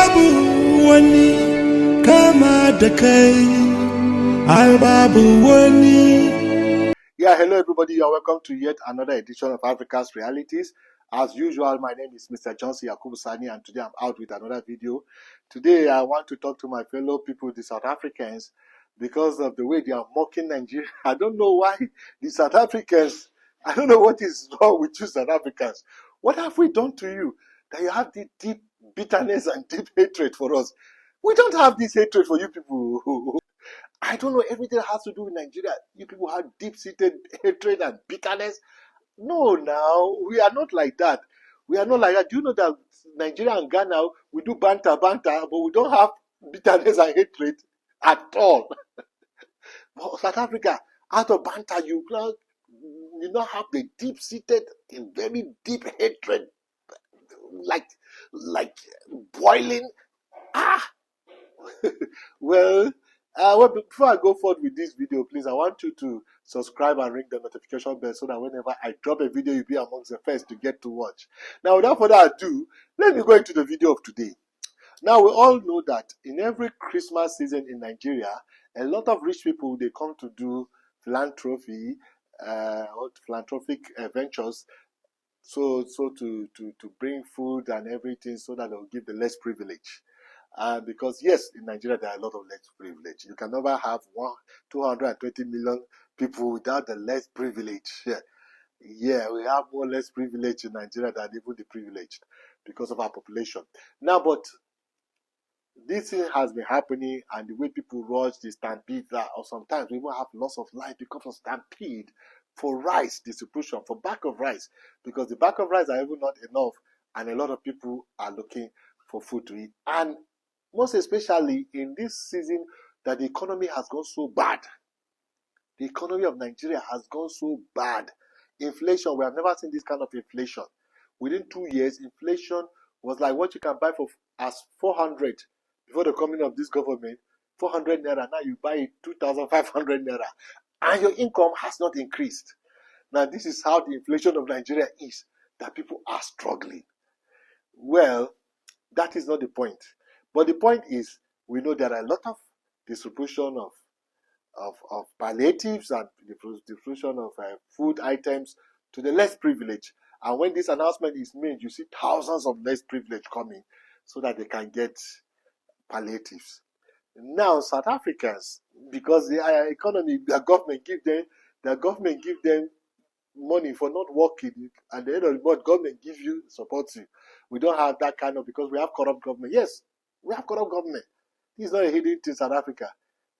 babu wani kama da kai, ai babu wani. Yeah, hello everybody. You are welcome to yet another edition of Africa's Realities. As usual, my name is Mr. Johnson Yakubu Sani, and today I'm out with another video. Today, I want to talk to my fellow people, the South Africans, because of the way they are mocking Nigeria. I don't know why the South Africans, I don't know what is wrong with you South Africans. What have we done to you that you have the deep bitterness and deep hatred for us? We don't have this hatred for you people. I don't know, everything has to do with Nigeria. You people have deep-seated hatred and bitterness. No, now, we are not like that. We are not like that. Do you know that Nigeria and Ghana, we do banter, but we don't have bitterness and hatred at all. But South Africa, out of banter, you not have the deep-seated, very deep hatred, like boiling. Well, before I go forward with this video, please, I want you to subscribe and ring the notification bell so that whenever I drop a video, you'll be amongst the first to get to watch. Now, without further ado, let me go into the video of today. Now, we all know that in every Christmas season in Nigeria, a lot of rich people, they come to do philanthropy, or philanthropic ventures, so to bring food and everything so that they'll give the less privilege. Because yes, in Nigeria there are a lot of less privilege. You can never have 220 million people without the less privilege. Yeah, we have more less privilege in Nigeria than even the privileged because of our population. Now, but this thing has been happening, and the way people rush the stampede, or sometimes we even have loss of life because of stampede for rice distribution, for bag of rice, because the bag of rice are even not enough, and a lot of people are looking for food to eat. And most especially in this season that the economy has gone so bad. The economy of Nigeria has gone so bad. Inflation, we have never seen this kind of inflation. Within 2 years, inflation was like what you can buy for as 400 before the coming of this government, 400 naira. Now you buy it 2,500 naira. And your income has not increased. Now this is how the inflation of Nigeria is, that people are struggling. Well, that is not the point. But the point is, we know there are a lot of distribution of palliatives and distribution of food items to the less privileged. And when this announcement is made, you see thousands of less privileged coming so that they can get palliatives. Now, South Africans, because the economy, their government give them money for not working. At the end of the month, government gives you, supports you. We don't have that kind of, because we have corrupt government. Yes, we have corrupt government. This is not a hidden thing in South Africa.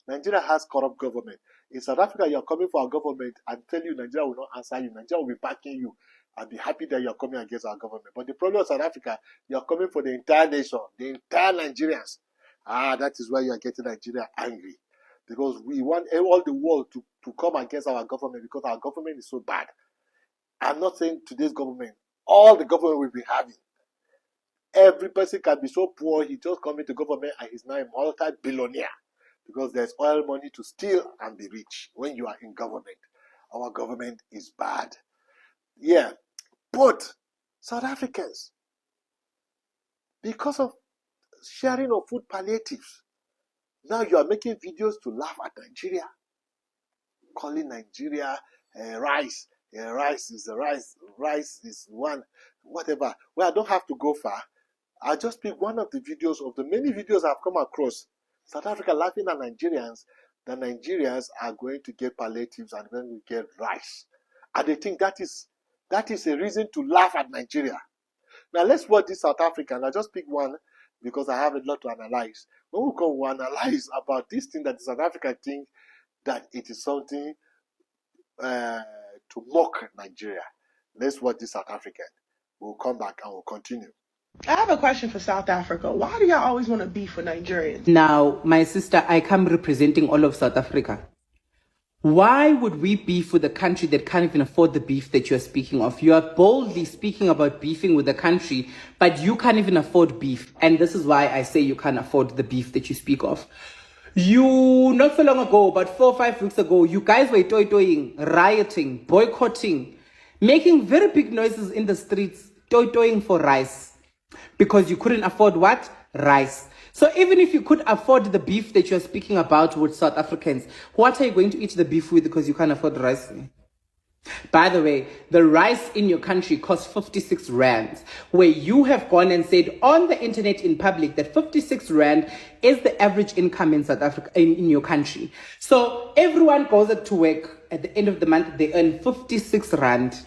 Nigeria has corrupt government. In South Africa, you're coming for our government and tell you Nigeria will not answer you. Nigeria will be backing you and be happy that you're coming against our government. But the problem of South Africa, you're coming for the entire nation, the entire Nigerians. That is why you're getting Nigeria angry. Because we want all the world to come against our government because our government is so bad. I'm not saying today's government, all the government will be having. Every person can be so poor, he just come into government and he's now a multi-billionaire because there's oil money to steal and be rich when you are in government. Our government is bad. Yeah, but South Africans, because of sharing of food palliatives, now you are making videos to laugh at Nigeria, calling Nigeria rice. Rice is one, whatever. Well, I don't have to go far. I just pick one of the videos of the many videos I've come across. South Africa laughing at Nigerians, that Nigerians are going to get palliatives and going to get rice. And they think that is a reason to laugh at Nigeria. Now let's watch this South African. I just pick one because I have a lot to analyze. When we come, we analyze about this thing that the South African think that it is something to mock Nigeria. Let's watch this South African. We'll come back and we'll continue. I have a question for South Africa. Why do y'all always want to beef with Nigerians? Now, my sister, I come representing all of South Africa. Why would we beef with a country that can't even afford the beef that you're speaking of? You are boldly speaking about beefing with a country, but you can't even afford beef. And this is why I say you can't afford the beef that you speak of. You, not so long ago, but 4 or 5 weeks ago, you guys were toy-toying, rioting, boycotting, making very big noises in the streets, toy-toying for rice. Because you couldn't afford what? rice. So even if you could afford the beef that you're speaking about with South Africans, what are you going to eat the beef with because you can't afford rice? By the way, the rice in your country costs 56 rands, where you have gone and said on the internet in public that 56 rand is the average income in South Africa, in your country. So everyone goes to work at the end of the month, they earn 56 rand.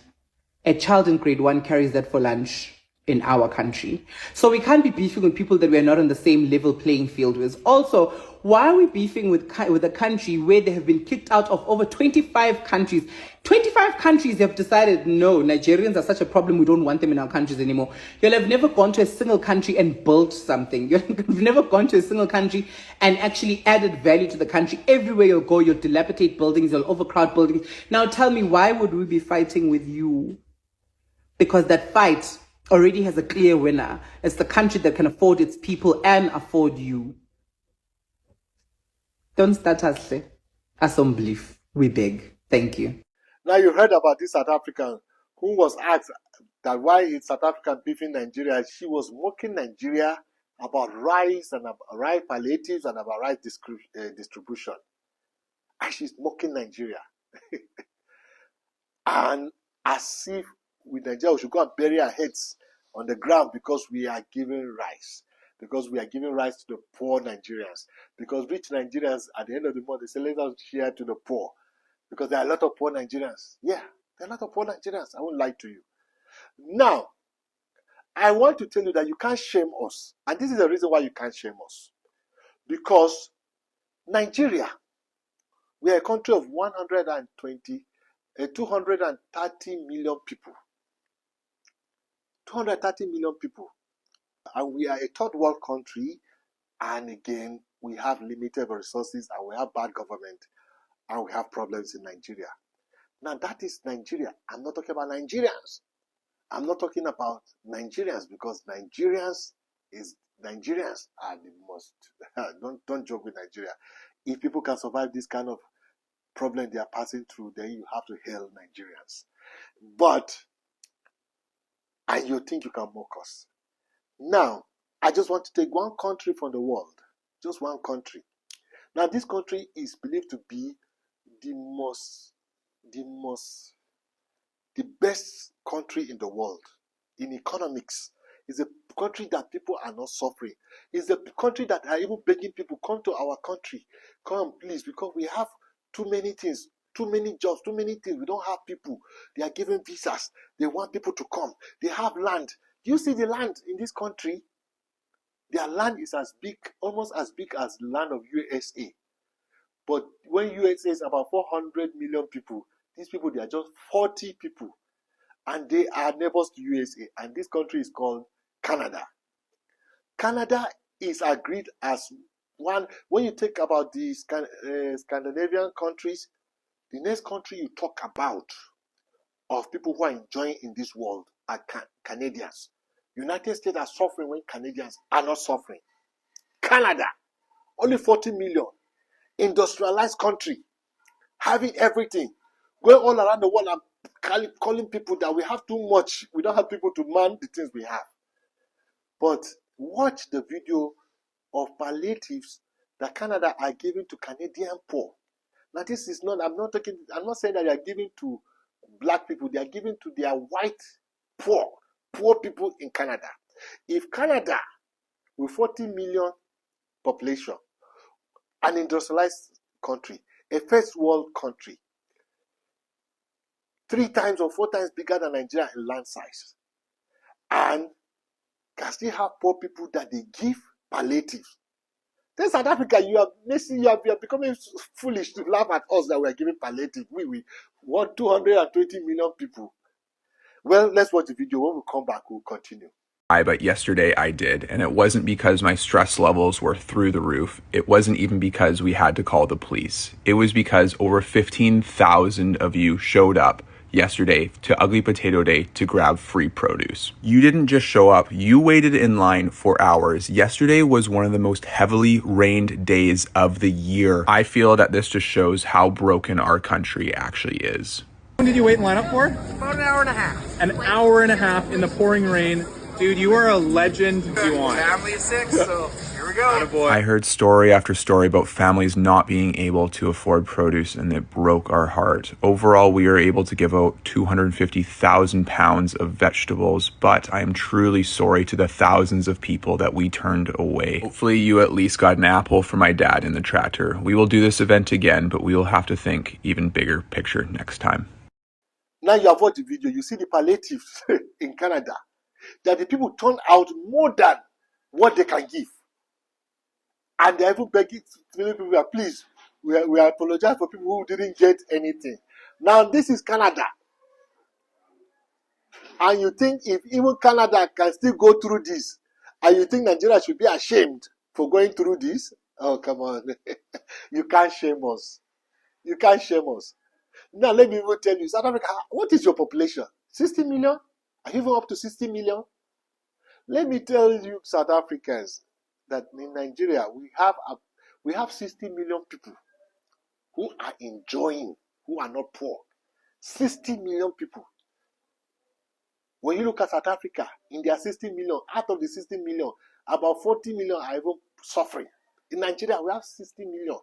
A child in grade 1 carries that for lunch in our country. So we can't be beefing with people that we are not on the same level playing field with. Also, why are we beefing with a country where they have been kicked out of over 25 countries? 25 countries have decided, no, Nigerians are such a problem, we don't want them in our countries anymore. You'll have never gone to a single country and built something. You've never gone to a single country and actually added value to the country. Everywhere you'll go, you'll dilapidate buildings, you'll overcrowd buildings. Now tell me, why would we be fighting with you? Because that fight already has a clear winner. It's the country that can afford its people and afford you. Don't start us there. As unbelief. We beg. Thank you. Now you heard about this South African who was asked that why is South African beefing Nigeria. She was mocking Nigeria about rice and about rice palliatives and about rice distribution. And she's mocking Nigeria. And as if with Nigeria, we should go and bury our heads on the ground because we are giving rice. Because we are giving rice to the poor Nigerians. Because rich Nigerians, at the end of the month, they say, let us share to the poor. Because there are a lot of poor Nigerians. Yeah, there are a lot of poor Nigerians. I won't lie to you. Now, I want to tell you that you can't shame us. And this is the reason why you can't shame us. Because Nigeria, we are a country of 230 million people. 230 million people. And we are a third world country. And again, we have limited resources and we have bad government. And we have problems in Nigeria. Now that is Nigeria. I'm not talking about Nigerians. I'm not talking about Nigerians because Nigerians are the most, don't joke with Nigeria. If people can survive this kind of problem they are passing through, then you have to hail Nigerians. But, and you think you can mock us. Now, I just want to take one country from the world. Just one country. Now, this country is believed to be the best country in the world in economics. It's a country that people are not suffering. It's a country that are even begging people, come to our country. Come, please, because we have too many things, too many jobs, too many things. We don't have people. They are giving visas. They want people to come. They have land. You see the land in this country? Their land is as big, almost as big as the land of USA. But when USA is about 400 million people, these people, they are just 40 people. And they are neighbors to USA. And this country is called Canada. Canada is agreed as one. When you think about the Scandinavian countries, the next country you talk about of people who are enjoying in this world are Canadians. United States are suffering when Canadians are not suffering. Canada, only 40 million. Industrialized country, having everything, going all around the world and calling people that we have too much. We don't have people to man the things we have. But watch the video of palliatives that Canada are giving to Canadian poor. Now this is not, I'm not saying that they are giving to black people. They are giving to their white poor people in Canada. If Canada, with 40 million population, an industrialized country, a first world country, 3 times or 4 times bigger than Nigeria in land size, and can still have poor people that they give palliatives. Then South Africa, you are becoming foolish to laugh at us that we are giving palliative. We want 220 million people. Well, let's watch the video. When we come back, we'll continue. But yesterday I did, and it wasn't because my stress levels were through the roof. It wasn't even because we had to call the police. It was because over 15,000 of you showed up yesterday to Ugly Potato Day to grab free produce. You didn't just show up, you waited in line for hours. Yesterday was one of the most heavily rained days of the year. I feel that this just shows how broken our country actually is. How long did you wait in line up for? About an hour and a half. An hour and a half in the pouring rain Dude, you are a legend. You want. Family is sick, so here we go. Attaboy. I heard story after story about families not being able to afford produce, and it broke our heart. Overall, we are able to give out 250,000 pounds of vegetables, but I am truly sorry to the thousands of people that we turned away. Hopefully you at least got an apple for my dad in the tractor. We will do this event again, but we will have to think even bigger picture next time. Now you have watched the video, you see the palliatives in Canada, that the people turn out more than what they can give. And they're even begging people, please, we apologize for people who didn't get anything. Now this is Canada. And you think if even Canada can still go through this, and you think Nigeria should be ashamed for going through this? Oh, come on. You can't shame us. You can't shame us. Now, let me even tell you, South Africa, what is your population? 60 million? Are you even up to 60 million? Let me tell you, South Africans, that in Nigeria, we have 60 million people who are enjoying, who are not poor. 60 million people. When you look at South Africa, in their 60 million, out of the 60 million, about 40 million are even suffering. In Nigeria, we have 60 million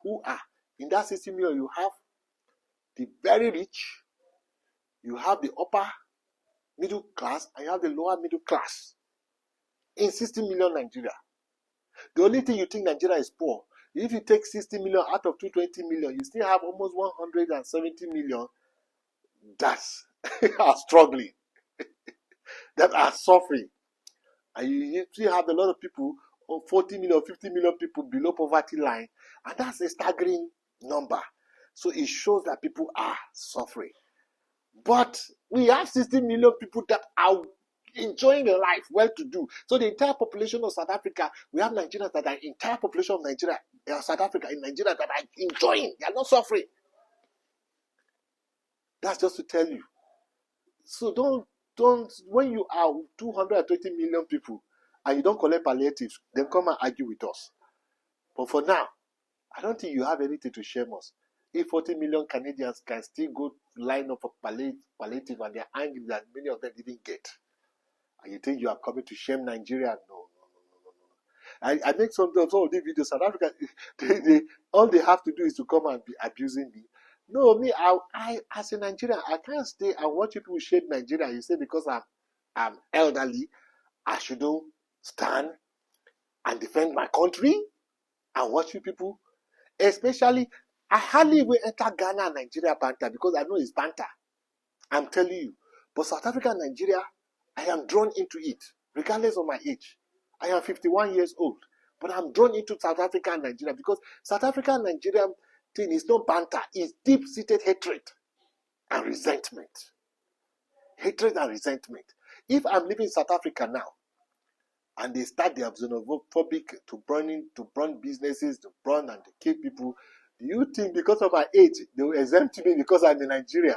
who are, in that 60 million, you have the very rich, you have the upper middle class, and you have the lower middle class. In 60 million Nigeria. The only thing you think Nigeria is poor, if you take 60 million out of 220 million, you still have almost 170 million that are struggling, that are suffering. And you still have a lot of people, 40 million, 50 million people below poverty line, and that's a staggering number. So it shows that people are suffering. But we have 60 million people that are enjoying their life, well-to-do. So the entire population of South Africa, we have Nigerians that are entire population of Nigeria, South Africa in Nigeria that are enjoying. They are not suffering. That's just to tell you. So don't when you are 220 million people and you don't collect palliatives, then come and argue with us. But for now, I don't think you have anything to shame us. If 40 million Canadians can still go line up for palliative and they're angry that many of them didn't get, and you think you are coming to shame Nigeria? No. I make some of these videos. South Africa, all they have to do is to come and be abusing me. No, me, I as a Nigerian, I can't stay and watch people shame Nigeria. You say because I'm elderly, I shouldn't stand and defend my country and watch you people. Especially, I hardly even enter Ghana and Nigeria banter because I know it's banter. I'm telling you. But South Africa and Nigeria, I am drawn into it, regardless of my age. I am 51 years old, but I'm drawn into South Africa and Nigeria because South Africa and Nigeria thing is not banter, it's deep-seated hatred and resentment. Hatred and resentment. If I'm living in South Africa now, and they start their xenophobic to burn businesses, to burn and to kill people, do you think because of my age, they will exempt me because I'm a Nigerian,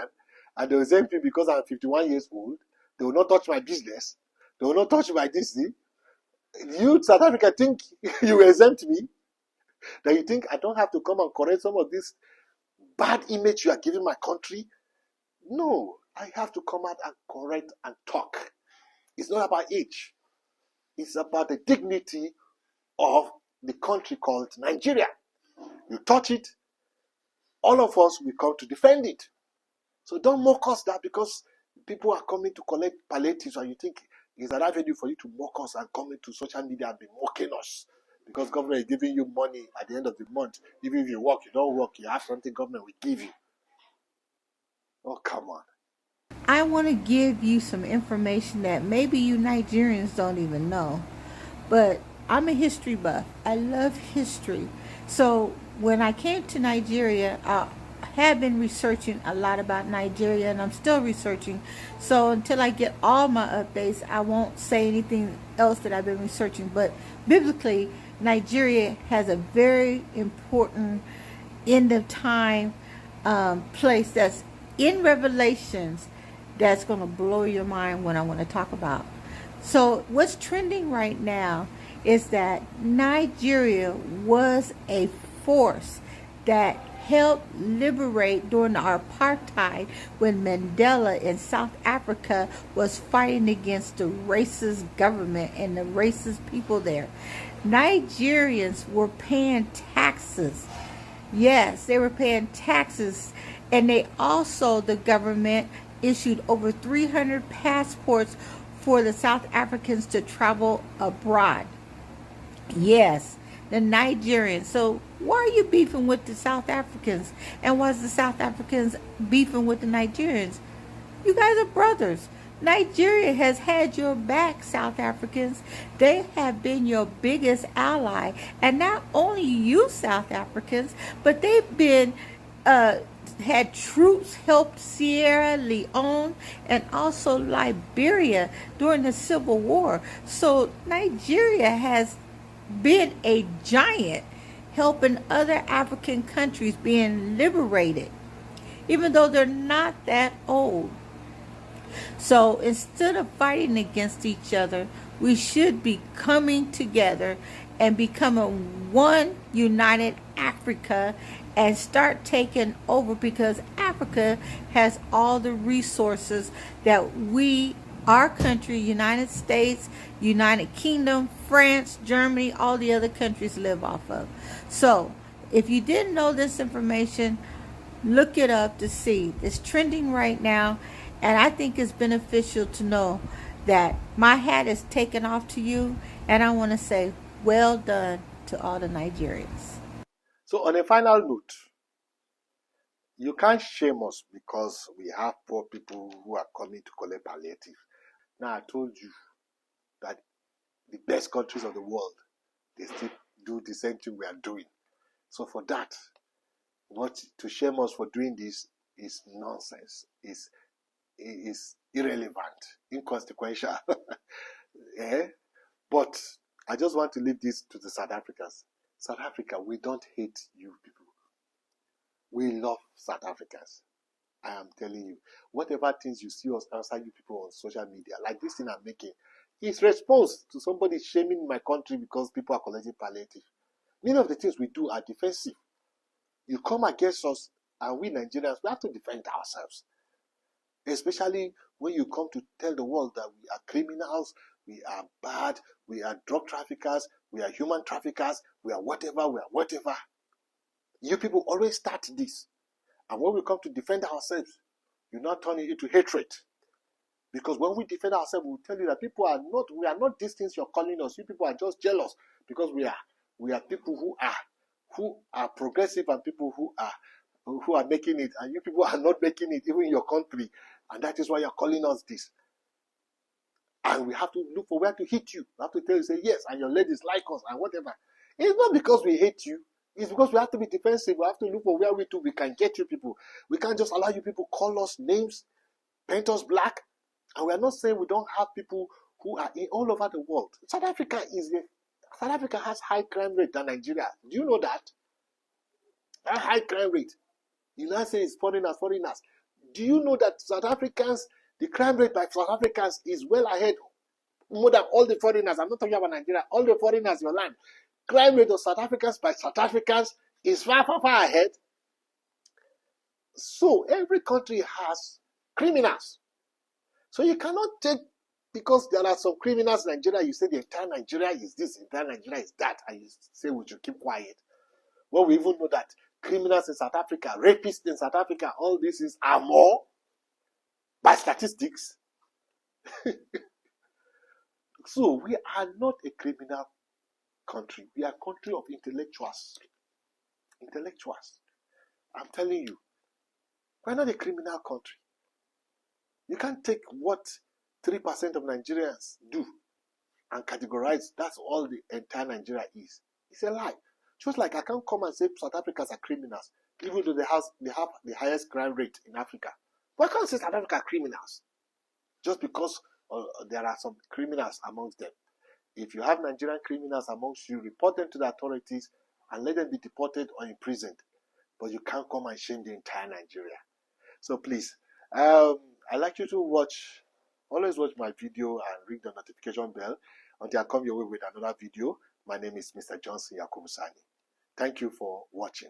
and they will exempt me because I'm 51 years old? They will not touch my business. They will not touch my this thing. You, South Africa, think you exempt me? That you think I don't have to come and correct some of this bad image you are giving my country? No, I have to come out and correct and talk. It's not about age. It's about the dignity of the country called Nigeria. You touch it, all of us will come to defend it. So don't mock us that because people are coming to collect palliatives and you think it's an avenue for you to mock us and come into social media and be mocking us because government is giving you money at the end of the month. Even if you work, you don't work, you have something government will give you. Oh, come on. I want to give you some information that maybe you Nigerians don't even know. But I'm a history buff. I love history. So when I came to Nigeria, I have been researching a lot about Nigeria, and I'm still researching. So until I get all my updates, I won't say anything else that I've been researching. But biblically, Nigeria has a very important end of time place that's in Revelations that's going to blow your mind when I want to talk about. So what's trending right now is that Nigeria was a force that helped liberate during the apartheid when Mandela in South Africa was fighting against the racist government and the racist people there. Nigerians were paying taxes. Yes, they were paying taxes, and they also, the government issued over 300 passports for the South Africans to travel abroad. Yes, the Nigerians. So why are you beefing with the South Africans? And why is the South Africans beefing with the Nigerians? You guys are brothers. Nigeria has had your back, South Africans. They have been your biggest ally. And not only you, South Africans, but they've been had troops help Sierra Leone and also Liberia during the Civil War. So Nigeria has been a giant helping other African countries being liberated, even though they're not that old. So instead of fighting against each other, we should be coming together and becoming one united Africa and start taking over, because Africa has all the resources that our country, United States, United Kingdom, France, Germany, all the other countries live off of. So if you didn't know this information, look it up to see. It's trending right now, and I think it's beneficial to know that my hat is taken off to you, and I want to say well done to all the Nigerians. So on a final note, you can't shame us because we have poor people who are coming to collect palliative. Now, I told you that the best countries of the world, they still do the same thing we are doing. So for that, what to shame us for doing this is nonsense, is irrelevant, inconsequential. Eh? But I just want to leave this to the South Africans. South Africa, we don't hate you people. We love South Africans. I am telling you, whatever things you see us answer you people on social media, like this thing I'm making, is response to somebody shaming my country because people are collecting palliative. Many of the things we do are defensive. You come against us, and we Nigerians, we have to defend ourselves. Especially when you come to tell the world that we are criminals, we are bad, we are drug traffickers, we are human traffickers, we are whatever, we are whatever. You people always start this. And when we come to defend ourselves, you now turn it into hatred. Because when we defend ourselves, we will tell you that we are not these things you're calling us. You people are just jealous because we are people who are progressive, and people who are making it, and you people are not making it, even in your country. And that is why you're calling us this. And we have to look for where to hit you. We have to tell you, say yes, and your ladies like us, and whatever. It's not because we hate you. It's because we have to be defensive. We have to look for where we can get you people. We can't just allow you people call us names, paint us black. And we are not saying we don't have people who are in all over the world. South Africa has high crime rate than Nigeria. Do you know that? That high crime rate. You now say it's foreigners. Do you know that South Africans, the crime rate by South Africans is well ahead, more than all the foreigners? I'm not talking about Nigeria. All the foreigners in your land. Crime rate of South Africans by South Africans is far ahead. So every country has criminals. So you cannot take, because there are some criminals in Nigeria, you say the entire Nigeria is this, entire Nigeria is that, and you say we should keep quiet. Well, we even know that criminals in South Africa, rapists in South Africa, all this are more by statistics. So we are not a criminal country. We are a country of intellectuals. Intellectuals. I'm telling you, we're not a criminal country. You can't take what 3% of Nigerians do and categorize that's all the entire Nigeria is. It's a lie. Just like I can't come and say South Africans are criminals, even though they have the highest crime rate in Africa. But I can't say South Africa are criminals just because there are some criminals amongst them. If you have Nigerian criminals amongst you, report them to the authorities and let them be deported or imprisoned. But you can't come and shame the entire Nigeria. So please, I'd like you to always watch my video and ring the notification bell until I come your way with another video. My name is Mr. Johnson Yakumusani. Thank you for watching.